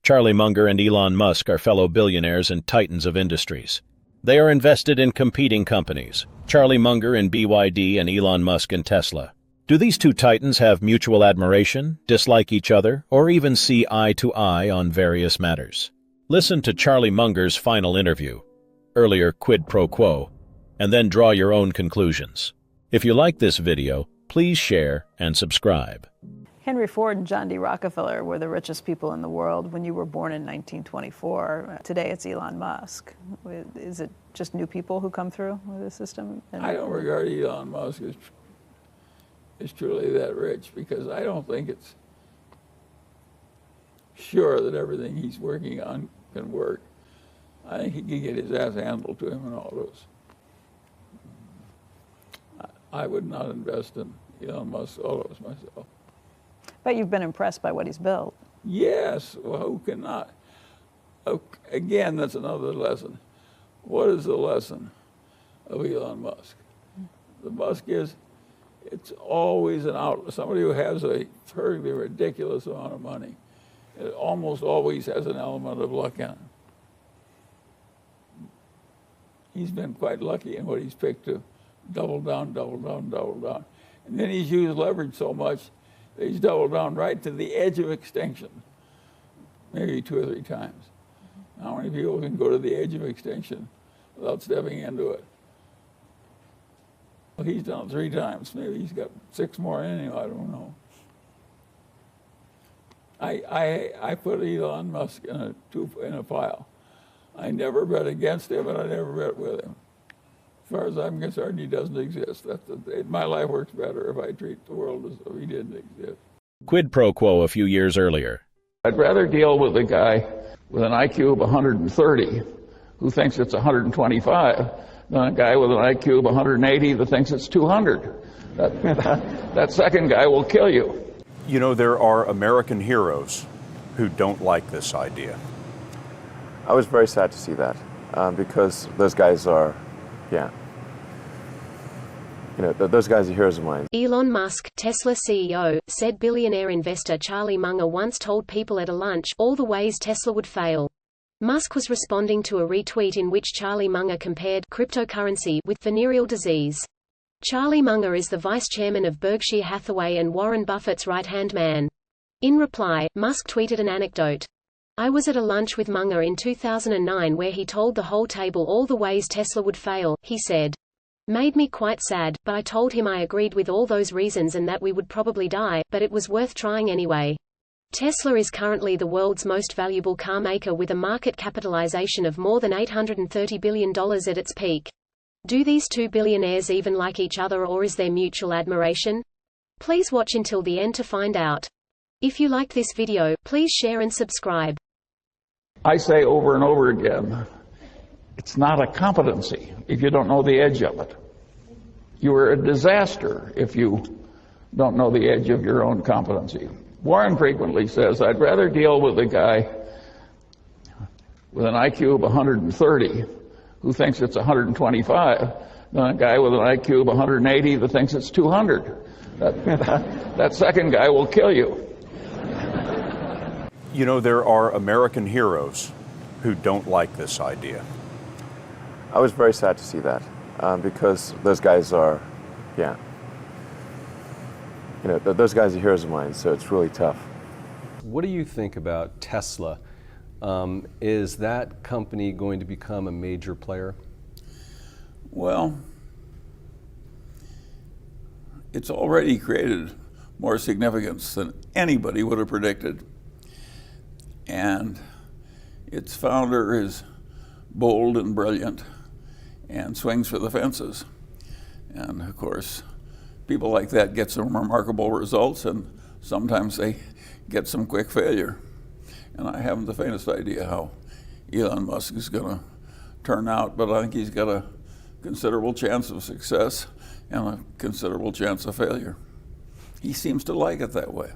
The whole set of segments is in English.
Charlie Munger and Elon Musk are fellow billionaires and titans of industries. They are invested in competing companies, Charlie Munger in BYD and Elon Musk in Tesla. Do these two titans have mutual admiration, dislike each other, or even see eye to eye on various matters? Listen to Charlie Munger's final interview, earlier Quid Pro Quo, and then draw your own conclusions. If you like this video, please share and subscribe. Henry Ford and John D. Rockefeller were the richest people in the world when you were born in 1924. Today it's Elon Musk. Is it just new people who come through with the system? I don't regard Elon Musk as truly that rich, because I don't think it's sure that everything he's working on can work. I think he can get his ass handled to him and all those. I would not invest in Elon Musk all those myself. But you've been impressed by what he's built. Yes, well, who cannot? Again, that's another lesson. What is the lesson of Elon Musk? The Musk is, it's always an outlet. Somebody who has a perfectly ridiculous amount of money, it almost always has an element of luck in it. He's been quite lucky in what he's picked to double down, double down, double down. And then he's used leverage so much that he's doubled down right to the edge of extinction, maybe 2 or 3 times. How many people can go to the edge of extinction without stepping into it? Well, he's done it 3 times. Maybe he's got 6 more in him, I don't know. I put Elon Musk in a pile. I never bet against him, and I never bet with him. As far as I'm concerned, he doesn't exist. My life works better if I treat the world as though he didn't exist. Quid Pro Quo a few years earlier. I'd rather deal with a guy with an IQ of 130 who thinks it's 125 than a guy with an IQ of 180 that thinks it's 200. That second guy will kill you. You know, there are American heroes who don't like this idea. I was very sad to see that because those guys are, those guys are heroes of mine. Elon Musk, Tesla CEO, said billionaire investor Charlie Munger once told people at a lunch all the ways Tesla would fail. Musk was responding to a retweet in which Charlie Munger compared cryptocurrency with venereal disease. Charlie Munger is the Vice-Chairman of Berkshire Hathaway and Warren Buffett's right-hand man. In reply, Musk tweeted an anecdote. I was at a lunch with Munger in 2009 where he told the whole table all the ways Tesla would fail, he said. Made me quite sad, but I told him I agreed with all those reasons and that we would probably die, but it was worth trying anyway. Tesla is currently the world's most valuable car maker with a market capitalization of more than $830 billion at its peak. Do these two billionaires even like each other, or is there mutual admiration? Please watch until the end to find out. If you like this video, please share and subscribe. I say over and over again, it's not a competency if you don't know the edge of it. You are a disaster if you don't know the edge of your own competency. Warren frequently says, I'd rather deal with a guy with an IQ of 130 who thinks it's 125 than a guy with an IQ of 180 that thinks it's 200. That second guy will kill you. You know, there are American heroes who don't like this idea. I was very sad to see that because those guys are, those guys are heroes of mine, so it's really tough. What do you think about Tesla? Is that company going to become a major player? Well, it's already created more significance than anybody would have predicted. And its founder is bold and brilliant and swings for the fences. And of course, people like that get some remarkable results, and sometimes they get some quick failure. And I haven't the faintest idea how Elon Musk is going to turn out, but I think he's got a considerable chance of success and a considerable chance of failure. He seems to like it that way.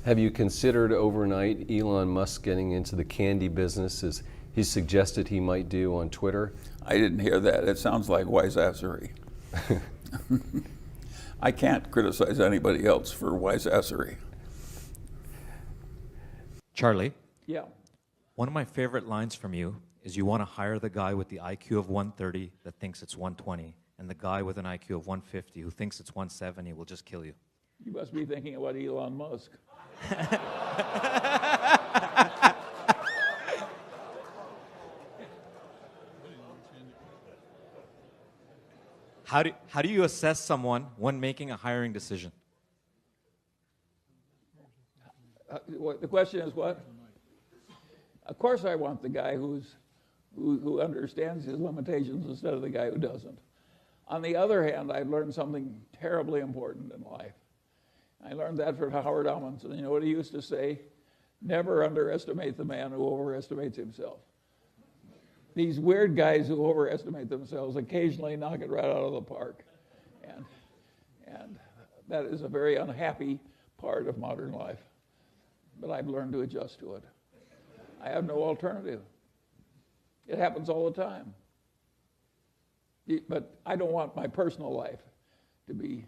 Have you considered overnight Elon Musk getting into the candy business, as he suggested he might do on Twitter? I didn't hear that. It sounds like wiseassery. I can't criticize anybody else for wiseassery. Charlie, Yeah. One of my favorite lines from you is you want to hire the guy with the IQ of 130 that thinks it's 120, and the guy with an IQ of 150 who thinks it's 170 will just kill you. You must be thinking about Elon Musk. How do you assess someone when making a hiring decision? The question is what? Of course I want the guy who understands his limitations instead of the guy who doesn't. On the other hand, I learned something terribly important in life. I learned that from Howard Amundsen. You know what he used to say? Never underestimate the man who overestimates himself. These weird guys who overestimate themselves occasionally knock it right out of the park. And that is a very unhappy part of modern life. But I've learned to adjust to it. I have no alternative. It happens all the time. But I don't want my personal life to be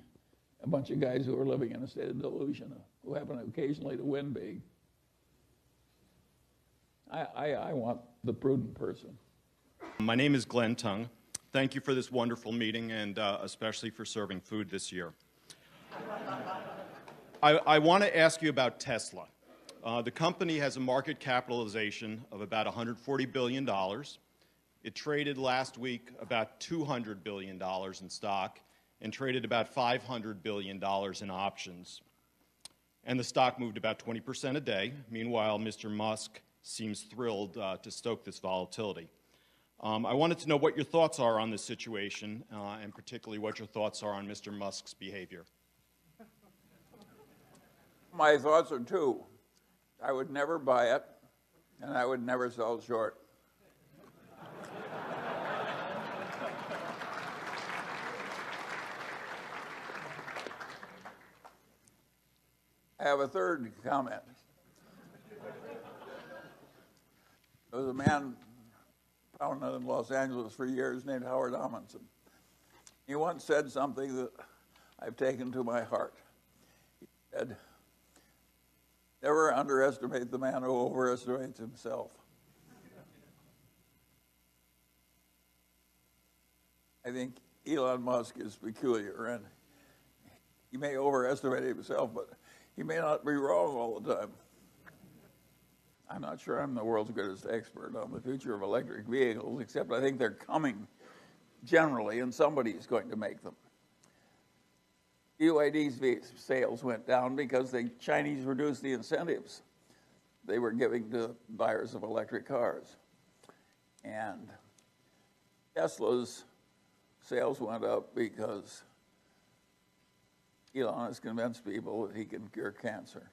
a bunch of guys who are living in a state of delusion, who happen occasionally to win big. I want the prudent person. My name is Glenn Tung. Thank you for this wonderful meeting and especially for serving food this year. I want to ask you about Tesla. The company has a market capitalization of about $140 billion. It traded last week about $200 billion in stock and traded about $500 billion in options. And the stock moved about 20% a day. Meanwhile, Mr. Musk seems thrilled to stoke this volatility. I wanted to know what your thoughts are on this situation, and particularly what your thoughts are on Mr. Musk's behavior. My thoughts are two. I would never buy it, and I would never sell short. I have a third comment. There was a man found in Los Angeles for years named Howard Amundsen. He once said something that I've taken to my heart. He said, never underestimate the man who overestimates himself. I think Elon Musk is peculiar, and he may overestimate himself, but he may not be wrong all the time. I'm not sure I'm the world's greatest expert on the future of electric vehicles, except I think they're coming generally, and somebody's going to make them. BYD's sales went down because the Chinese reduced the incentives they were giving to buyers of electric cars. And Tesla's sales went up because Elon has convinced people that he can cure cancer.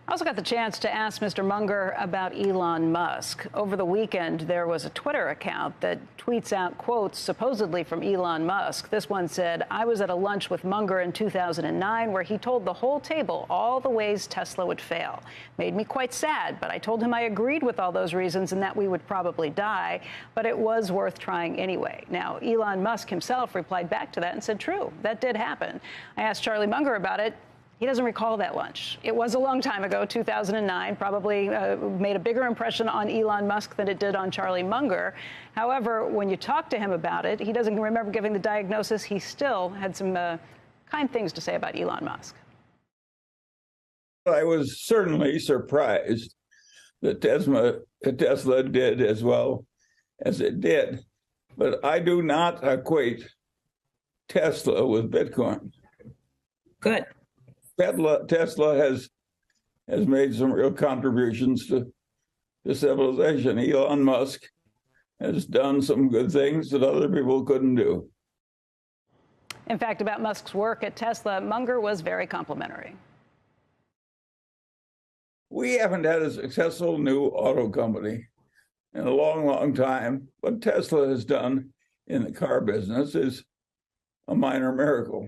I also got the chance to ask Mr. Munger about Elon Musk. Over the weekend, there was a Twitter account that tweets out quotes supposedly from Elon Musk. This one said, I was at a lunch with Munger in 2009 where he told the whole table all the ways Tesla would fail. Made me quite sad, but I told him I agreed with all those reasons and that we would probably die, but it was worth trying anyway. Now, Elon Musk himself replied back to that and said, true, that did happen. I asked Charlie Munger about it. He doesn't recall that lunch. It was a long time ago, 2009, probably made a bigger impression on Elon Musk than it did on Charlie Munger. However, when you talk to him about it, he doesn't remember giving the diagnosis. He still had some kind things to say about Elon Musk. I was certainly surprised that Tesla did as well as it did. But I do not equate Tesla with Bitcoin. Good. Tesla has made some real contributions to civilization. Elon Musk has done some good things that other people couldn't do. In fact, about Musk's work at Tesla, Munger was very complimentary. We haven't had a successful new auto company in a long, long time. What Tesla has done in the car business is a minor miracle.